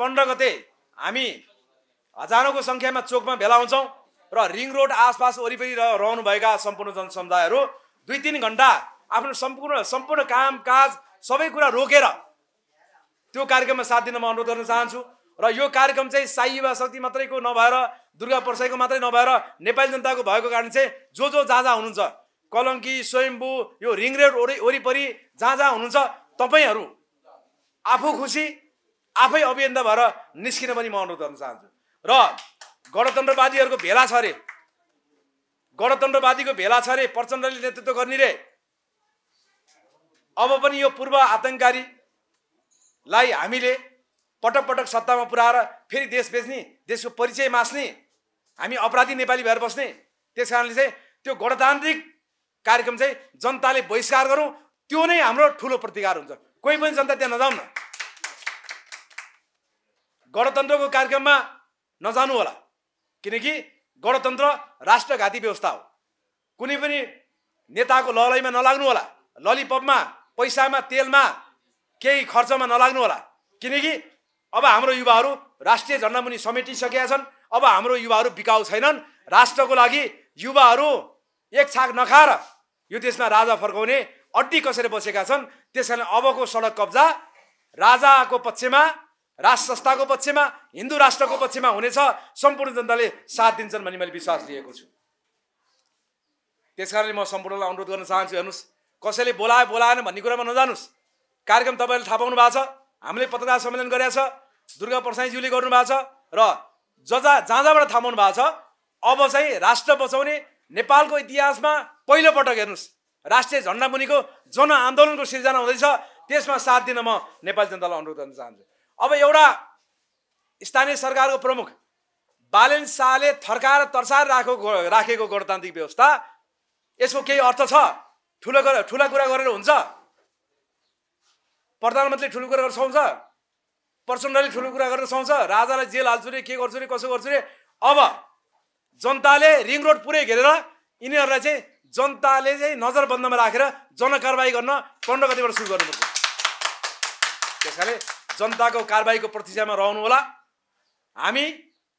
15 गते हामी हजारौंको संख्यामा चोकमा भेला हुन्छौं र रिङ रोड आसपास वरिपरि रहनुभएका सम्पूर्ण जनसमुदायहरू 2-3 घण्टा आफ्नो सम्पूर्ण कामकाज सबै कुरा रोकेर त्यो कार्यक्रममा साथ दिन म अनुरोध गर्न चाहन्छु र यो कार्यक्रम चाहिँ साई युवा शक्ति मात्रैको नभएर दुर्गा परसाईको मात्रै नभएर नेपाली जनताको भएको कारण चाहिँ जो जहाँ हुनुहुन्छ कलंकी स्वयम्भू यो रिङ रोड वरिपरि जहाँ हुनुहुन्छ तपाईहरु आफू खुसी आफै अभियन्ता भएर निस्किन पनि म अनुरोध गर्न चाहन्छु र गणतन्त्रवादीहरुको भेला छ रे गणतन्त्रवादीको भेला छ रे प्रचण्डले नेतृत्व गर्ने रे अब पनि यो पूर्व आतंककारीलाई हामीले पटक पटक सत्तामा पुर्याएर फेरि देश बेच्ने देशको परिचय मास्ने हामी अपराधी नेपाली भएर बस्ने त्यसकारणले चाहिँ त्यो गणतान्त्रिक कार्यक्रम चाहिँ जनताले बहिष्कार गरौं त्यो नै हाम्रो ठूलो प्रतिकार हुन्छ कोही पनि जनता त्यहाँ नजाउँ न गणतन्त्रको कार्यक्रममा नजानु होला किनकि गणतन्त्र राष्ट्रघाती व्यवस्था हो कुनै पनि नेताको ललाइमा नलाग्नु होला ललिपपमा पैसामा तेलमा केही खर्चमा नलाग्नु होला किनकि अब हाम्रो युवाहरू राष्ट्रिय झण्डामुनि समेटिसकेका छन् अब हाम्रो युवाहरू बिकाउ छैनन् राष्ट्रको लागि युवाहरू एक छाक नखाएर यो देशमा राजा फर्काउने अड्डी कसेर बसेका छन् त्यसकारण अबको सडक कब्जा राजाको पक्षमा राज संस्थाको पक्षमा हिन्दू राष्ट्रको पक्षमा हुनेछ सम्पूर्ण जनताले साथ दिन्छन् भन्ने मैले विश्वास लिएको छु त्यसकारणले म सम्पूर्णलाई अनुरोध गर्न चाहन्छु हेर्नुस् कसैले बोलाएन भन्ने कुरामा नजानुस् कार्यक्रम तपाईहरुले थाहा पाउनु भएको छ हामीले पत्रकार सम्मेलन गरेका छ दुर्गा परसाईज्यूले गर्नु भएको छ र जहाँबाट थाहा पाउनु भएको छ अब चाहिँ राष्ट्र बचाउने नेपालको इतिहासमा पहिलो पटक हेर्नुस् राष्ट्रिय झण्डामुनिको जनआन्दोलनको सिर्जना हुँदैछ त्यसमा साथ दिन म नेपाली जनतालाई अनुरोध गर्न चाहन्छु अब एउटा स्थानीय सरकारको प्रमुख बालेन शाहले थर्काएर तर्साएर राखेको गणतान्त्रिक व्यवस्था यसको केही अर्थ छ ठूला कुरा गरेर हुन्छ प्रधानमन्त्री ठूलो कुरा गरेर सुहाउँछ प्रचण्डले ठूलो कुरा गरेर सुहाउँछ राजालाई जेल हाल्छु रे के गर्छु रे कसो गर्छु रे अब जनताले रिङ रोड पुरै घेरेर यिनीहरूलाई चाहिँ जनताले चाहिँ नजरबन्दमा राखेर जनकारबाही गर्न 15 गतेबाट सुरु गर्नुपर्छ त्यसकारणले जनताको कारबाहीको प्रतीक्षामा रहनु होला हामी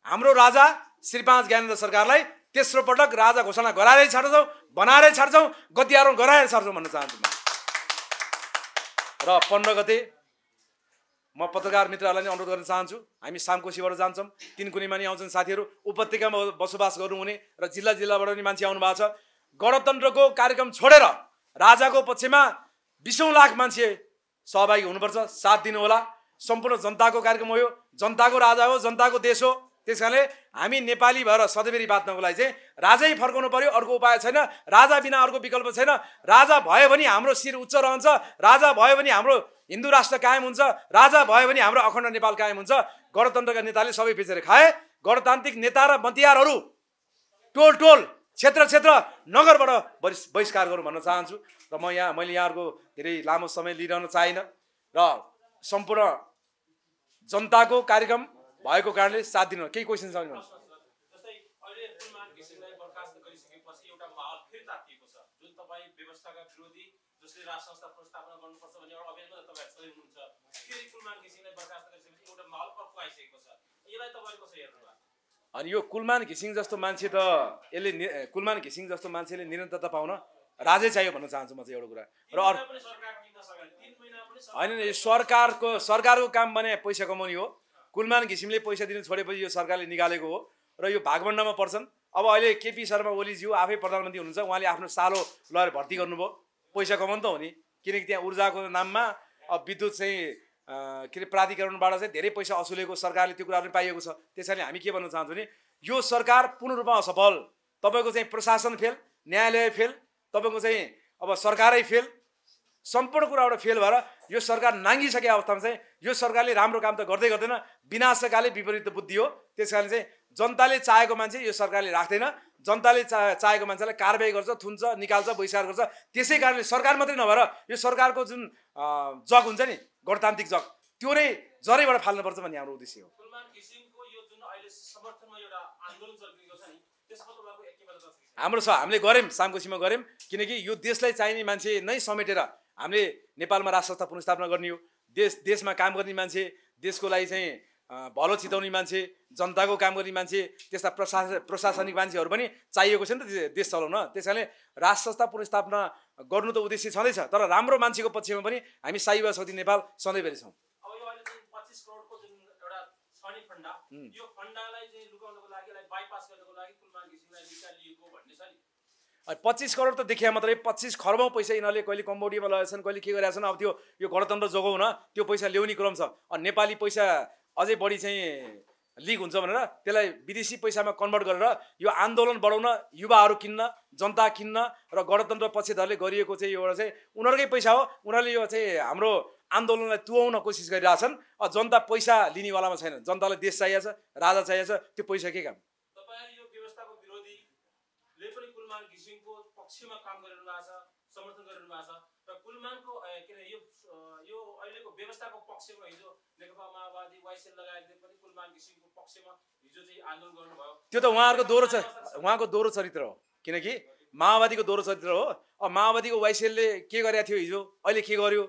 हाम्रो राजा श्री 5 ज्ञानेन्द्र सरकारलाई तेस्रो पटक राजा घोषणा गराएरै छाड्छौं बनाएरै छाड्छौं गद्यारोहण गराएर छाड्छौं भन्न चाहन्छु म र 15 गते म पत्रकार मित्रहरूलाई नै अनुरोध गर्न चाहन्छु हामी सामकोसीबाट जान्छौं तीनकुनेमा नि आउँछन् साथीहरू उपत्यकामा बसोबास गर्नुहुने र जिल्लाबाट पनि मान्छे आउनु भएको छ गणतन्त्रको कार्यक्रम छोडेर राजाको पक्षमा 20 लाख मान्छे सहभागी हुनुपर्छ साथ दिनु होला सम्पूर्ण जनताको कार्यक्रम हो यो जनताको राजा हो जनताको देश हो त्यसकारणले हामी नेपाली भएर सधैँभरि बाँच्नको लागि चाहिँ राजै फर्काउनु पर्यो अर्को उपाय छैन राजा बिना अर्को विकल्प छैन राजा भयो भने हाम्रो शिर उच्च रहन्छ राजा भयो भने हाम्रो हिन्दू राष्ट्र कायम हुन्छ राजा भयो भने हाम्रो अखण्ड नेपाल कायम हुन्छ गणतन्त्रका नेताले सबै बेचेर खाए गणतान्त्रिक नेता र मन्त्रीहरू टोल क्षेत्र नगरबाट बहिष्कार गरौँ भन्न चाहन्छु र मैले यहाँहरुको धेरै लामो समय लिइरहन चाहिन र सम्पूर्ण जनताको कार्यक्रम भएको कारणले साथ दिनु केही क्वेशन छ भने जस्तै अहिले कुलमान घिसिङलाई बर्खास्त गरिसकेपछि एउटा माहौल फेरि तातिएको छ जुन तपाई व्यवस्थाका विरोधी जसले राज संस्था पुनर्स्थापना गर्नुपर्छ भन्ने एउटा अभियानमा तपाईहरु सबै हुनुहुन्छ फेरि कुलमान घिसिङलाई बर्खास्त गरिसकेपछि एउटा माहौल अर्को आइसकेको छ यसलाई तपाईहरु कसरी हेर्नुहुन्छ अनि यो कुलमान घिसिङ जस्तो मान्छे त यसले कुलमान घिसिङ जस्तो मान्छेले निरन्तरता पाउन राजै चाहियो भन्न चाहन्छु म चाहिँ एउटा कुरा र हैन यो सरकारको काम भने पैसा कमाउने हो कुलमान घिसिङले पैसा दिन छोडेपछि यो सरकारले निकालेको हो र यो भागभण्डामा पर्छन् अब अहिले केपी शर्मा ओलीज्यू आफै प्रधानमन्त्री हुनुहुन्छ उहाँले आफ्नो सालो लगेर भर्ती गर्नुभयो पैसा कमाउनु त हो नि किनकि त्यहाँ ऊर्जाको नाममा अब विद्युत चाहिँ के अरे प्राधिकरणबाट चाहिँ धेरै पैसा असुलेको सरकारले त्यो कुराहरू पाइएको छ त्यसैले हामी के भन्न चाहन्छौँ भने यो सरकार पूर्ण रूपमा असफल तपाईको चाहिँ प्रशासन फेल न्यायालय फेल तपाईको चाहिँ अब सरकारै फेल सम्पूर्ण कुराबाट फेल भएर यो सरकार नाङ्गिसके अवस्थामा चाहिँ यो सरकारले राम्रो काम त गर्दै गर्दैन विनाशकाले विपरीत बुद्धि हो त्यसकारण चाहिँ जनताले चाहेको मान्छे यो सरकारले राख्दैन जनताले चाहेको मान्छेलाई कारबाही गर्छ थुन्छ निकाल्छ बहिष्कार गर्छ त्यसै कारणले सरकार मात्रै नभएर यो सरकारको जुन जग हुन्छ नि गणतान्त्रिक जग त्यो नै जरैबाट फाल्नुपर्छ भन्ने हाम्रो उद्देश्य हो कुलमान घिसिङको यो जुन अहिले समर्थनमा एउटा आन्दोलन चलिरहेको छ नि त्यसमा तपाईको एकीकरण छ हाम्रो छ हामीले गर्यौं सामकोसीमा गर्यौं किनकि यो देशलाई चाहिने मान्छे नै समेटेर हामीले नेपालमा राज संस्था पुनर्स्थापना गर्ने हो देशमा काम गर्ने मान्छे देशको लागि चाहिँ भलो चिताउने मान्छे, जनताको काम गर्ने मान्छे, त्यस्ता प्रशासनिक मान्छेहरू पनि चाहिएको छ नि त देश चलाउन। त्यस कारणले राज संस्था पुनर्स्थापना गर्नु त उद्देश्य छँदैछ, तर राम्रो मान्छेको पक्षमा पनि हामी साइवा शक्ति नेपाल सधैँभरि छौँ। अब यो अहिले चाहिँ 25 करोडको जुन एउटा छ नि फन्डा, यो फन्डालाई चाहिँ लुकाउनको लागि, बाइपास गर्नको लागि कुलमान घिसिङलाई निकालिएको भन्ने छ नि। 25 करोड त देखिया मात्रै, 25 खर्बौँ पैसा यिनीहरूले कहिले कम्बोडियामा लगाएका छन्, कहिले के गरेका छन्। अब त्यो यो गणतन्त्र जोगाउन त्यो पैसा ल्याउने क्रम छ। नेपाली पैसा अझै बढी चाहिँ लिक हुन्छ भनेर त्यसलाई विदेशी पैसामा कन्भर्ट गरेर यो आन्दोलन बढाउन, युवाहरू किन्न, जनता किन्न र गणतन्त्र पक्षधरले गरिएको चाहिँ एउटा चाहिँ उनीहरूकै पैसा हो। उनीहरूले यो चाहिँ हाम्रो आन्दोलनलाई तुहाउन कोसिस गरिरहेछन्। जनता पैसा लिनेवालामा छैन। जनतालाई देश चाहिएको छ, राजा चाहिएको छ, त्यो पैसा के काम? तपाईहरु यो व्यवस्थाको विरोधीले पनि कुलमान घिसिङको पक्षमा काम गरिरहनु भएको छ, समर्थन गरिरहनु भएको छ र कुलमानको के अरे यो अहिलेको व्यवस्थाको पक्षमा हिजो नेकपा माओवादी वाइसेल लगायतले पनि कुलमान घिसिङको पक्षमा हिजो चाहिँ आन्दोलन गर्नुभयो। त्यो त उहाँहरूको दोहोरो छ, उहाँको दोहोरो चरित्र हो। किनकि माओवादीको दोहोरो चरित्र हो। अब माओवादीको वाइसेलले के गरेको थियो हिजो, अहिले के गर्यो,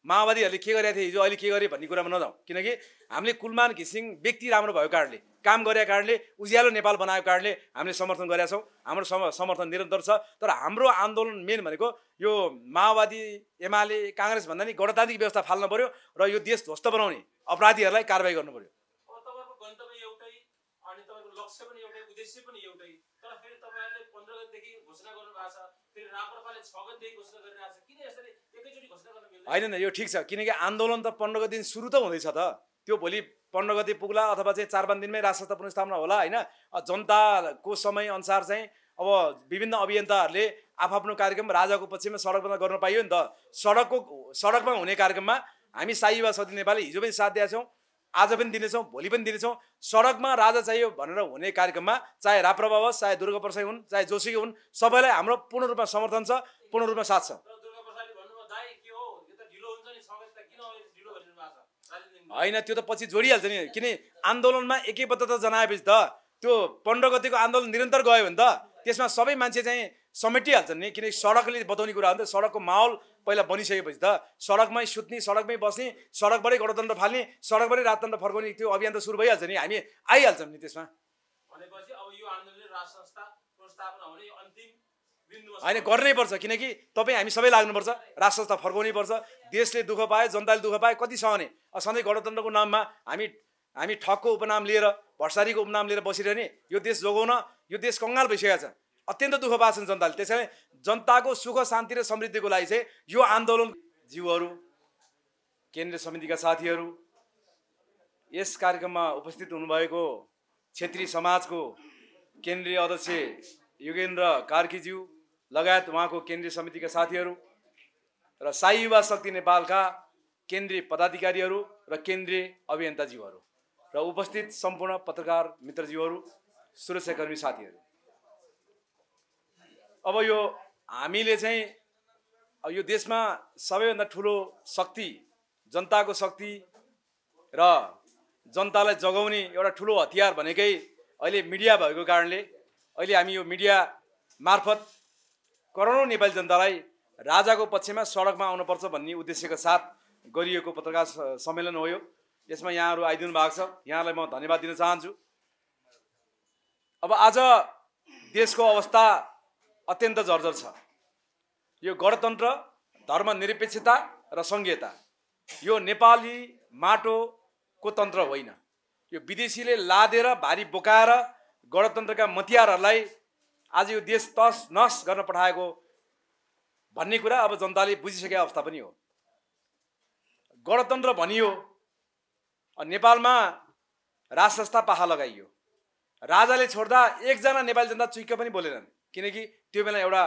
माओवादीहरूले के गरेको थियो हिजो, अहिले के गर्यो भन्ने कुरामा नजाउँ। किनकि हामीले कुलमान घिसिङ व्यक्ति राम्रो भएको कारणले, काम गरेका कारणले, उज्यालो नेपाल बनाएको कारणले हामीले समर्थन गरेका छौँ। हाम्रो समर्थन निरन्तर छ। तर हाम्रो आन्दोलन मेन भनेको यो माओवादी, एमाले, काङ्ग्रेस भन्दा नि गणतान्त्रिक व्यवस्था फाल्न पर्यो र यो देश ध्वस्त बनाउने अपराधीहरूलाई कारबाही गर्नु पर्यो। अब तपाईहरुको गन्तव्य एउटै अनि तपाईहरुको लक्ष्य पनि एउटै, उद्देश्य पनि एउटै, तर फेरि तपाईहरुले 15 गतेदेखि घोषणा गर्नु भएको छ, फेरि राप्रपाले 6 गतेदेखि घोषणा गरिरहेको छ। किन यसरी एकैचोटी घोषणा गर्न मिल्दैन? होइन, यो ठिक छ। किनकि आन्दोलन त 15 गते दिन सुरु त हुँदैछ त। त्यो भोलि 15 गते पुग्ला अथवा चाहिँ 4-5 दिनमै राज संस्था पुनर्स्थापना होला होइन। जनताको समय अनुसार चाहिँ अब विभिन्न अभियन्ताहरूले आफ्नो कार्यक्रम राजाको पक्षमा सडकमा गर्न पाइयो नि त। सडकमा हुने कार्यक्रममा हामी साइवा शक्ति नेपालले हिजो पनि साथ दिएका छौँ, आज पनि दिनेछौँ, भोलि पनि दिनेछौँ। सडकमा राजा चाहियो भनेर हुने कार्यक्रममा चाहे राप्रपा होस्, चाहे दुर्गा प्रसाई हुन्, चाहे जोसुकै हुन्, सबैलाई हाम्रो पूर्ण रूपमा समर्थन छ, पूर्ण रूपमा साथ छ। होइन, त्यो त पछि जोडिहाल्छ नि। किन आन्दोलनमा एकैबद्धता जनाएपछि त त्यो 15 गतेको आन्दोलन निरन्तर गयो भने त त्यसमा सबै मान्छे चाहिँ समेटिहाल्छन् नि। किनकि सडकले बताउने कुरा हो नि त। सडकको माहौल पहिला बनिसकेपछि त सडकमै सुत्ने, सडकमै बस्ने, सडकबाटै गणतन्त्र फाल्ने, सडकबाटै राजतन्त्र फर्काउने त्यो अभियान त सुरु भइहाल्छ नि। हामी आइहाल्छौँ नि त्यसमा। भनेपछि अब यो आन्दोलनले राज संस्था पुनर्स्थापना हुने अन्तिम बिन्दुमा होइन, गर्नै पर्छ। किनकि तपाईँ हामी सबै लाग्नुपर्छ। राज संस्था फर्काउनै पर्छ। देशले दुःख पाए, जनताले दुःख पाए, कति सहने। सधैँ गणतन्त्रको नाममा हामी ठगको उपनाम लिएर, भर्सारीको उपनाम लिएर बसिरहने। यो देश जोगाउन यो देश कङ्गाल भइसकेको छ। अत्यन्त दुःख पाएको छन् जनताले। त्यसैले जनताको सुख, शान्ति र समृद्धिको लागि चाहिँ यो आन्दोलन जीवहरू, केन्द्रीय समितिका साथीहरू, यस कार्यक्रममा उपस्थित हुनुभएको क्षेत्रीय समाजको केन्द्रीय अध्यक्ष योगेन्द्र कार्कीज्यू लगायत उहाँको केन्द्रीय समितिका साथीहरू र साई युवा शक्ति नेपालका केन्द्रीय पदाधिकारीहरू र केन्द्रीय अभियन्ताज्यूहरू र उपस्थित सम्पूर्ण पत्रकार मित्रज्यूहरू, सुरक्षाकर्मी साथीहरू, अब यो हामीले चाहिँ यो देशमा सबैभन्दा ठुलो शक्ति, जनताको शक्ति र जनतालाई जगाउने एउटा ठुलो हतियार भनेकै अहिले मिडिया भएको कारणले अहिले हामी यो मिडिया मार्फत करोडौँ नेपाली जनतालाई राजाको पक्षमा सडकमा आउनुपर्छ भन्ने उद्देश्यका साथ गरिएको पत्रकार सम्मेलन हो यो। यसमा यहाँहरू आइदिनु भएको छ, यहाँलाई म धन्यवाद दिन चाहन्छु। अब आज देशको अवस्था अत्यन्त जर्जर छ। यो गणतन्त्र, धर्मनिरपेक्षता र संघीयता यो नेपाली माटोको तन्त्र होइन। यो विदेशीले लादेर भारी बोकाएर गणतन्त्रका मतियारहरूलाई आज यो देश तस नस गर्न पठाएको भन्ने कुरा अब जनताले बुझिसकेको अवस्था पनि हो। गणतन्त्र भनियो, नेपालमा राज संस्था पाखा लगाइयो, राजाले छोड्दा एकजना नेपाली जनता चुइक्क पनि बोलेनन्। किनकि त्यो बेला एउटा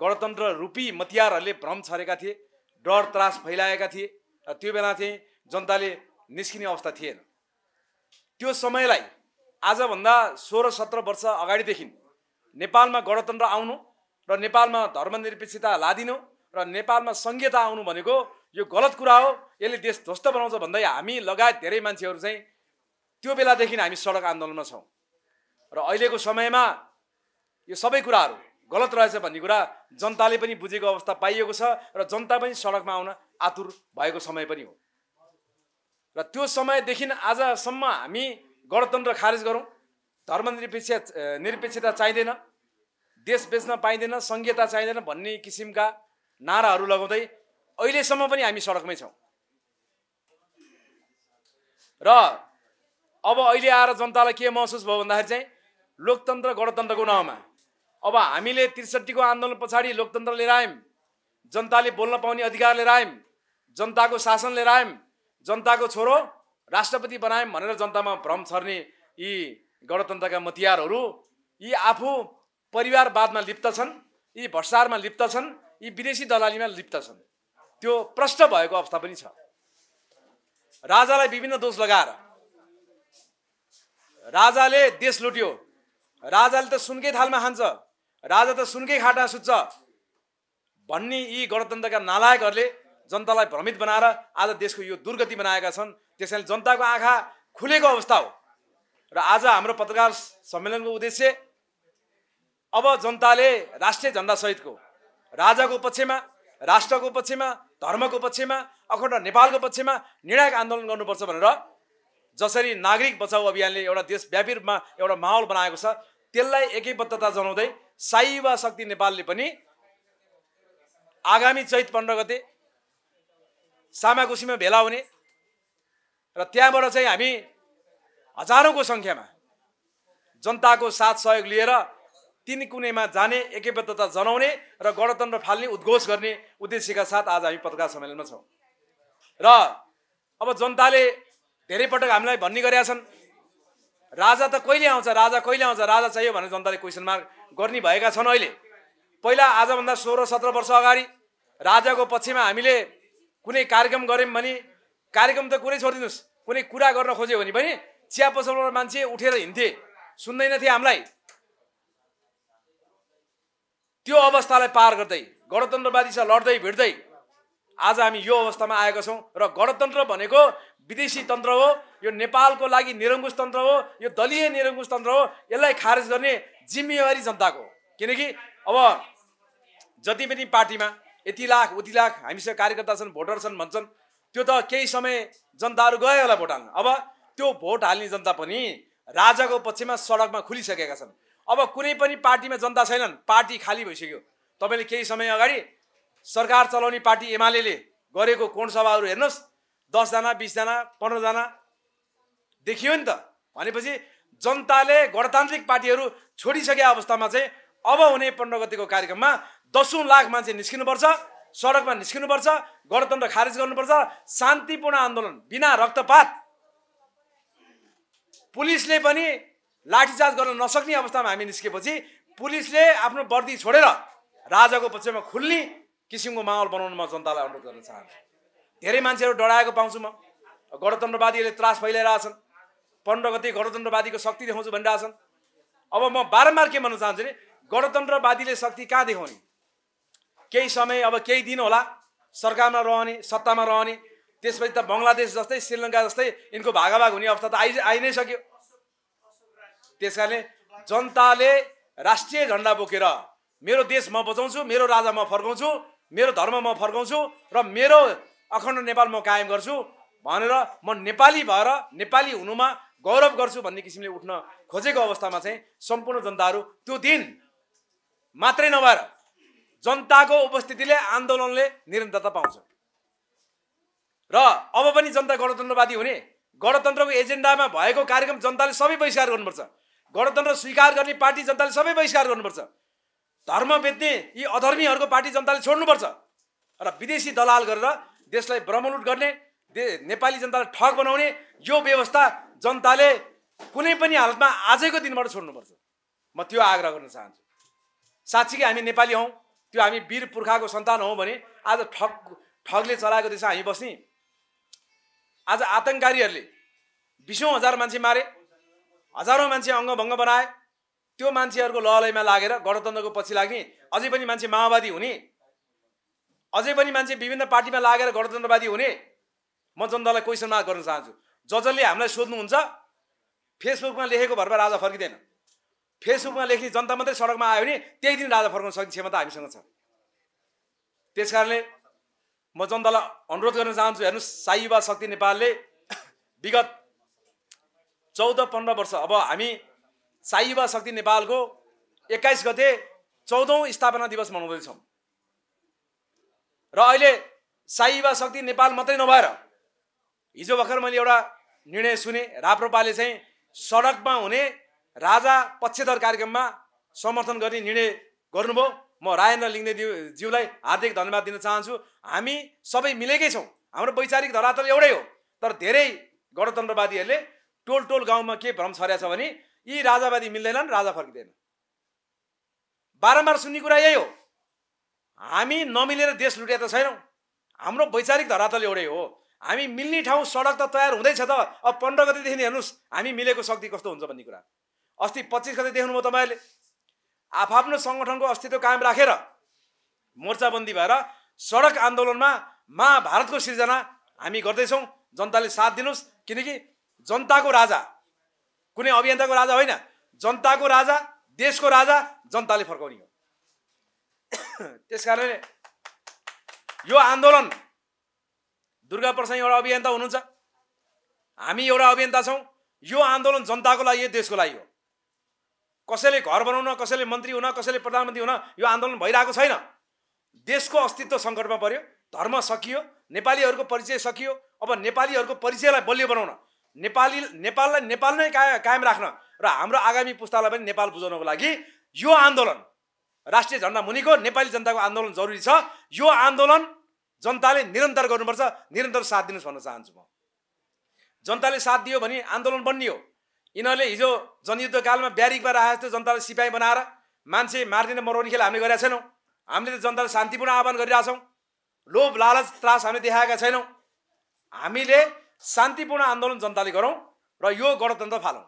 गणतन्त्र रूपी मतियारहरूले भ्रम छरेका थिए, डर त्रास फैलाएका थिए र त्यो बेला चाहिँ जनताले निस्किने अवस्था थिएन। त्यो समयलाई आजभन्दा 16-17 वर्ष अगाडिदेखि नेपालमा गणतन्त्र आउनु र नेपालमा धर्मनिरपेक्षता लादिनु र नेपालमा संघीयता आउनु भनेको यो गलत कुरा हो, यसले देश ध्वस्त बनाउँछ भन्दै हामी लगायत धेरै मान्छेहरू चाहिँ त्यो बेलादेखि हामी सडक आन्दोलनमा छौँ। र अहिलेको समयमा यो सबै कुराहरू गलत रहेछ भन्ने कुरा जनताले पनि बुझेको अवस्था पाइएको छ र जनता पनि सडकमा आउन आतुर भएको समय पनि हो। र त्यो समयदेखि आजसम्म हामी गणतन्त्र खारेज गरौँ, निरपेक्षता चाहिँदैन, देश बेच्न पाइँदैन, संघीयता चाहिँदैन भन्ने किसिमका नाराहरू लगाउँदै अहिलेसम्म पनि हामी सडकमै छौँ। र अब अहिले आएर जनतालाई के महसुस भयो भन्दाखेरि चाहिँ लोकतन्त्र गणतन्त्रको नाउँमा अब हामीले ६३ को आन्दोलन पछाडि लोकतन्त्र लिएर आयौँ, जनताले बोल्न पाउने अधिकार लिएर आयौँ, जनताको शासन लिएर आयौँ, जनताको छोरो राष्ट्रपति बनायौँ भनेर जनतामा भ्रम छर्ने यी गणतन्त्रका मतियारहरू यी आफू परिवारवादमा लिप्त छन्, यी भ्रष्टाचारमा लिप्त छन्, यी विदेशी दलालीमा लिप्त छन्। त्यो प्रष्ट भएको अवस्था पनि छ। राजालाई विभिन्न दोष लगाएर राजाले देश लुट्यो, राजाले त सुनकै थालमा खान्छ, राजा त सुनकै खाटा सुत्छ भन्ने यी गणतन्त्रका नालायकहरूले जनतालाई भ्रमित बनाएर आज देशको यो दुर्गति बनाएका छन्। त्यसैले जनताको आँखा खुलेको अवस्था हो। र आज हाम्रो पत्रकार सम्मेलनको उद्देश्य अब जनताले राष्ट्रिय झण्डा सहितको राजाको पक्षमा, राष्ट्रको पक्षमा, धर्मको पक्षमा, अखण्ड नेपालको पक्षमा निर्णायक आन्दोलन गर्नुपर्छ भनेर जसरी नागरिक बचाउ अभियानले एउटा देशव्यापी रूपमा एउटा माहौल बनाएको छ, त्यसलाई एकैबद्धता जनाउँदै साई युवा शक्ति नेपालले पनि आगामी चैत 15 गते सामाकोशीमा भेला हुने र त्यहाँबाट चाहिँ हामी हजारौंको संख्यामा जनताको साथ सहयोग लिएर तीन कुनेमा जाने, एकैबद्धता जनाउने र गणतन्त्र फाल्ने उद्घोष गर्ने उद्देश्यका साथ आज हामी पत्रकार सम्मेलनमा छौँ। र अब जनताले धेरै पटक हामीलाई भन्ने गरेका छन्, राजा त कहिले आउँछ, राजा कहिले आउँछ, राजा चाहियो भनेर जनताले क्वेसन मार्क गर्ने भएका छन्। अहिले पहिला आजभन्दा 16-17 वर्ष अगाडि राजाको पक्षमा हामीले कुनै कार्यक्रम गऱ्यौँ भने, कार्यक्रम त कुरै छोडिदिनुहोस्, कुनै कुरा गर्न खोज्यो भने पनि चिया पसलबाट मान्छे उठेर हिँड्थे, सुन्दैनथे हामीलाई। त्यो अवस्थालाई पार गर्दै गणतन्त्रवादीसँग लड्दै भिड्दै आज हामी यो अवस्थामा आएका छौँ। र गणतन्त्र भनेको विदेशी तन्त्र हो, यो नेपालको लागि निरङ्कुश तन्त्र हो, यो दलीय निरङ्कुश तन्त्र हो। यसलाई खारेज गर्ने जिम्मेवारी जनताको। किनकि अब जति पनि पार्टीमा यति लाख उति लाख हामीसँग कार्यकर्ता छन्, भोटर छन् भन्छन्, त्यो त केही समय जनताहरू गयो होला भोट हाल्न। अब त्यो भोट हाल्ने जनता पनि राजाको पक्षमा सडकमा खुलिसकेका छन्। अब कुनै पनि पार्टीमा जनता छैनन्, पार्टी खाली भइसक्यो। तपाईँले केही समय अगाडि सरकार चलाउने पार्टी एमाले गरेको कोण सभाहरू हेर्नुहोस्, 10 जना 20 जना 15 जना देखियो नि त। भनेपछि जनताले गणतान्त्रिक पार्टीहरू छोडिसके अवस्थामा चाहिँ अब हुने 15 गतेको कार्यक्रममा 10 लाख मान्छे निस्किनुपर्छ, सडकमा निस्किनुपर्छ, गणतन्त्र खारेज गर्नुपर्छ, शान्तिपूर्ण आन्दोलन बिना रक्तपात, पुलिसले पनि लाठीचार्ज गर्न नसक्ने अवस्थामा हामी निस्केपछि पुलिसले आफ्नो वर्दी छोडेर राजाको पक्षमा खुल्ने किसिमको माहौल बनाउन म जनतालाई अनुरोध गर्न चाहन्छु। धेरै मान्छेहरू डराएको पाउँछु म, गणतन्त्रवादीहरूले त्रास फैलाइरहेछन्, 15 गते गणतन्त्रवादीको शक्ति देखाउँछु भनिरहेछन्। अब म बारम्बार के भन्न चाहन्छु भने गणतन्त्रवादीले शक्ति कहाँ देखाउने? केही समय, अब केही दिन होला सरकारमा रहने, सत्तामा रहने, त्यसपछि त बङ्गलादेश जस्तै श्रीलङ्का जस्तै यिनको भागाभाग हुने अवस्था त आइ नै सक्यो। त्यसकारणले जनताले राष्ट्रिय झण्डा बोकेर मेरो देश म बचाउँछु, मेरो राजा म फर्काउँछु, मेरो धर्म म फर्काउँछु र मेरो अखण्ड नेपाल म कायम गर्छु भनेर म नेपाली भएर नेपाली हुनुमा गौरव गर्छु भन्ने किसिमले उठ्न खोजेको अवस्थामा चाहिँ सम्पूर्ण जनताहरू त्यो दिन मात्रै नभएर जनताको उपस्थितिले आन्दोलनले निरन्तरता पाउँछ। र अब पनि जनता गणतन्त्रवादी हुने, गणतन्त्रको एजेन्डामा भएको कार्यक्रम जनताले सबै बहिष्कार गर्नुपर्छ, गणतन्त्र स्वीकार गर्ने पार्टी जनताले सबै बहिष्कार गर्नुपर्छ, धर्म बेच्ने यी अधर्मीहरूको पार्टी जनताले छोड्नुपर्छ र विदेशी दलाल गरेर देशलाई ब्रह्मलुट गर्ने, नेपाली जनतालाई ठग बनाउने यो व्यवस्था जनताले कुनै पनि हालतमा आजैको दिनबाट छोड्नुपर्छ। म त्यो आग्रह गर्न चाहन्छु। साँच्चीकै हामी नेपाली हौँ, त्यो हामी वीर पुर्खाको सन्तान हौँ भने आज ठगले चलाएको देशमा हामी बस्ने? आज आतङ्ककारीहरूले 20औं हजार मान्छे मारे, हजारौं मान्छे अङ्गभङ्ग बनाए, त्यो मान्छेहरूको लहलैमा लागेर गणतन्त्रको पछि लाग्ने, अझै पनि मान्छे माओवादी हुने, अझै पनि मान्छे विभिन्न पार्टीमा लागेर गणतन्त्रवादी हुने, म जनतालाई क्वेसन मार्क गर्न चाहन्छु। जसले हामीलाई सोध्नुहुन्छ फेसबुकमा लेखेको भरमा राजा फर्किँदैन, फेसबुकमा लेख्ने जनता मात्रै सडकमा आयो भने त्यही दिन राजा फर्काउन सक्ने क्षमता हामीसँग छ। त्यसकारणले म जनतालाई अनुरोध गर्न चाहन्छु, हेर्नुहोस् साई युवा शक्ति नेपालले विगत 14-15 वर्ष अब हामी साई युवा शक्ति नेपालको 21 गते 14औं स्थापना दिवस मनाउँदैछौँ र अहिले साई युवा शक्ति नेपाल मात्रै नभएर हिजो भर्खर मैले एउटा निर्णय सुने राप्रपाले चाहिँ सडकमा हुने राजा पक्षधर कार्यक्रममा समर्थन गर्ने निर्णय गर्नुभयो। म राजेन्द्र लिङ्गे ज्यूलाई हार्दिक धन्यवाद दिन चाहन्छु। हामी सबै मिलेकै छौँ, हाम्रो वैचारिक धरातल एउटै हो। तर धेरै गणतन्त्रवादीहरूले टोल टोल गाउँमा के भ्रम छरेको छ भने यी राजावादी मिल्दैनन्, राजा फर्किँदैन। बारम्बार सुन्ने कुरा यही हो। हामी नमिलेर देश लुटेका त छैनौँ, हाम्रो वैचारिक धरातल एउटै हो। हामी मिल्ने ठाउँ सडक त तयार हुँदैछ त। अब 15 गतेदेखि हेर्नुहोस् हामी मिलेको शक्ति कस्तो हुन्छ भन्ने कुरा। अस्ति 25 गते देख्नुभयो तपाईँहरूले, आफ्नो सङ्गठनको अस्तित्व कायम राखेर मोर्चाबन्दी भएर सडक आन्दोलनमा महाभारतको सिर्जना हामी गर्दैछौँ। जनताले साथ दिनुहोस्, किनकि जनताको राजा कुनै अभियन्ताको राजा होइन, जनताको राजा, देशको राजा जनताले फर्काउने हो। त्यसकारणले यो आन्दोलन, दुर्गा प्रसाद एउटा अभियन्ता हुनुहुन्छ, हामी एउटा अभियन्ता छौँ। यो आन्दोलन जनताको लागि, देशको लागि हो। कसैले घर बनाउन, कसैले मन्त्री हुन, कसैले प्रधानमन्त्री हुन यो आन्दोलन भइरहेको छैन। देशको अस्तित्व सङ्कटमा पर्यो, धर्म सकियो, नेपालीहरूको परिचय सकियो। अब नेपालीहरूको परिचयलाई बलियो बनाउन, नेपाललाई नेपाल नै कायम राख्न र हाम्रो आगामी पुस्तालाई पनि नेपाल बुझाउनको लागि यो आन्दोलन, राष्ट्रिय झन्डा मुनिको नेपाली जनताको आन्दोलन जरुरी छ। यो आन्दोलन जनताले निरन्तर गर्नुपर्छ, निरन्तर साथ दिनुहोस् भन्न चाहन्छु म। जनताले साथ दियो भने आन्दोलन बन्ने हो। यिनीहरूले हिजो जनयुद्धकालमा ब्यारिकमा राखेको जस्तो जनतालाई सिपाही बनाएर मान्छे मार्दिन मराउने खेल हामीले गरेका छैनौँ। हामीले त जनतालाई शान्तिपूर्ण आह्वान गरिरहेछौँ। लोभ लालच त्रास हामीले देखाएका छैनौँ। हामीले शान्तिपूर्ण आन्दोलन जनताले गरौँ र यो गणतन्त्र फालौँ।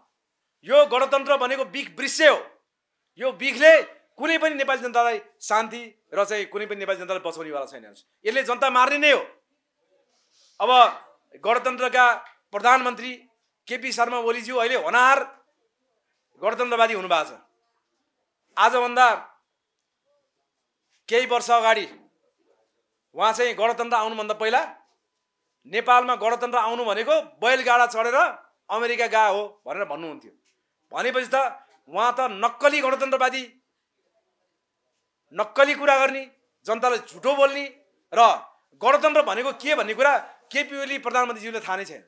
यो गणतन्त्र भनेको बिख वृक्ष हो। यो बिखले कुनै पनि नेपाली जनतालाई शान्ति र चाहिँ कुनै पनि नेपाली जनतालाई बचाउनेवाला छैन। यसले जनता मार्ने नै हो। अब गणतन्त्रका प्रधानमन्त्री केपी शर्मा ओलीज्यू अहिले होनाहार गणतन्त्रवादी हुनुभएको छ। आजभन्दा केही वर्ष अगाडि उहाँ चाहिँ गणतन्त्र आउनुभन्दा पहिला नेपालमा गणतन्त्र आउनु भनेको बैलगाडा चढेर अमेरिका गए हो भनेर भन्नुहुन्थ्यो। भनेपछि त उहाँ त नक्कली गणतन्त्रवादी, नक्कली कुरा गर्ने, जनतालाई झुटो बोल्ने र गणतन्त्र भनेको के भन्ने कुरा केपी ओली प्रधानमन्त्रीज्यूले थाहा नै छैन।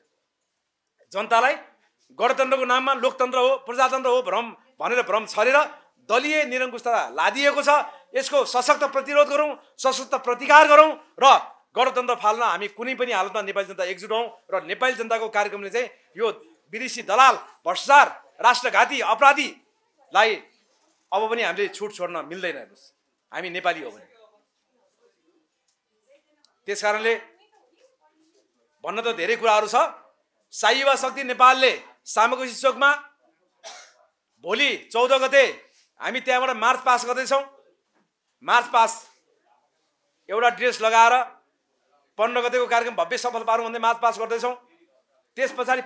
जनतालाई गणतन्त्रको नाममा लोकतन्त्र हो, प्रजातन्त्र हो भनेर भ्रम छरेर दलीय निरङ्कुशता लादिएको छ। यसको सशक्त प्रतिरोध गरौँ, सशक्त प्रतिकार गरौँ र गणतन्त्र फाल्न हामी कुनै पनि हालतमा नेपाली जनता एकजुट हौँ। र नेपाली जनताको कार्यक्रमले चाहिँ यो विदेशी दलाल, भ्रष्टाचार, राष्ट्रघाती अपराधीलाई अब पनि हामीले छुट छोड्न मिल्दैन। हेर्नुहोस्, हामी नेपाली हो भने। त्यसकारणले भन्न त धेरै कुराहरू छ। साई युवा शक्ति नेपालले सामुगोसी चोकमा भोलि 14 गते हामी त्यहाँबाट मार्च पास गर्दैछौँ। मार्च पास एउटा ड्रेस लगाएर 15 गतेको कार्यक्रम भव्य सफल पारौँ भन्दै मार्च पास गर्दैछौँ। त्यस पछाडि